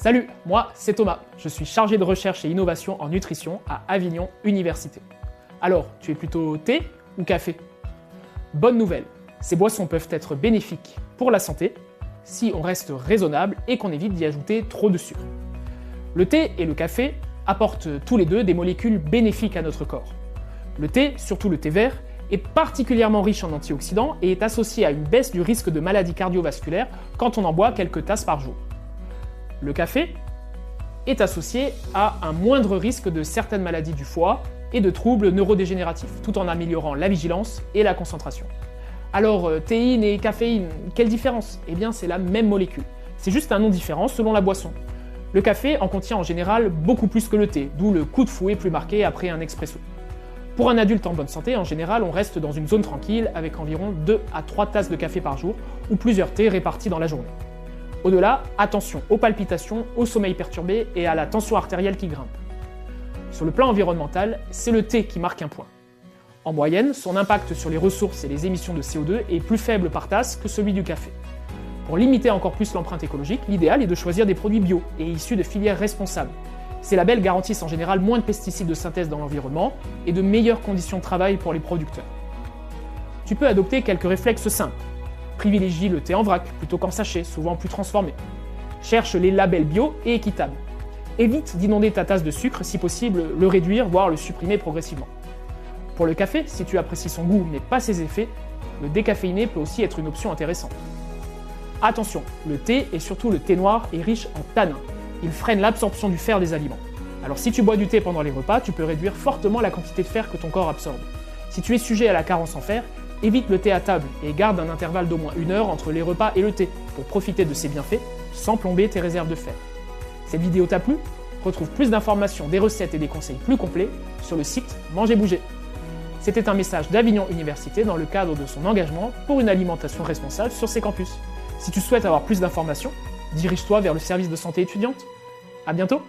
Salut, moi c'est Thomas, je suis chargé de recherche et innovation en nutrition à Avignon Université. Alors, tu es plutôt thé ou café? Bonne nouvelle, ces boissons peuvent être bénéfiques pour la santé si on reste raisonnable et qu'on évite d'y ajouter trop de sucre. Le thé et le café apportent tous les deux des molécules bénéfiques à notre corps. Le thé, surtout le thé vert, est particulièrement riche en antioxydants et est associé à une baisse du risque de maladies cardiovasculaires quand on en boit quelques tasses par jour. Le café est associé à un moindre risque de certaines maladies du foie et de troubles neurodégénératifs, tout en améliorant la vigilance et la concentration. Alors, théine et caféine, quelle différence? Eh bien, c'est la même molécule. C'est juste un nom différent selon la boisson. Le café en contient en général beaucoup plus que le thé, d'où le coup de fouet plus marqué après un expresso. Pour un adulte en bonne santé, en général, on reste dans une zone tranquille avec environ 2 à 3 tasses de café par jour ou plusieurs thés répartis dans la journée. Au-delà, attention aux palpitations, au sommeil perturbé et à la tension artérielle qui grimpe. Sur le plan environnemental, c'est le thé qui marque un point. En moyenne, son impact sur les ressources et les émissions de CO2 est plus faible par tasse que celui du café. Pour limiter encore plus l'empreinte écologique, l'idéal est de choisir des produits bio et issus de filières responsables. Ces labels garantissent en général moins de pesticides de synthèse dans l'environnement et de meilleures conditions de travail pour les producteurs. Tu peux adopter quelques réflexes simples. Privilégie le thé en vrac plutôt qu'en sachet, souvent plus transformé. Cherche les labels bio et équitables. Évite d'inonder ta tasse de sucre, si possible, le réduire, voire le supprimer progressivement. Pour le café, si tu apprécies son goût mais pas ses effets, le décaféiné peut aussi être une option intéressante. Attention, le thé et surtout le thé noir est riche en tanins. Il freine l'absorption du fer des aliments. Alors si tu bois du thé pendant les repas, tu peux réduire fortement la quantité de fer que ton corps absorbe. Si tu es sujet à la carence en fer, évite le thé à table et garde un intervalle d'au moins 1 heure entre les repas et le thé pour profiter de ses bienfaits sans plomber tes réserves de fer. Cette vidéo t'a plu? Retrouve plus d'informations, des recettes et des conseils plus complets sur le site Manger Bouger. C'était un message d'Avignon Université dans le cadre de son engagement pour une alimentation responsable sur ses campus. Si tu souhaites avoir plus d'informations, dirige-toi vers le service de santé étudiante. À bientôt!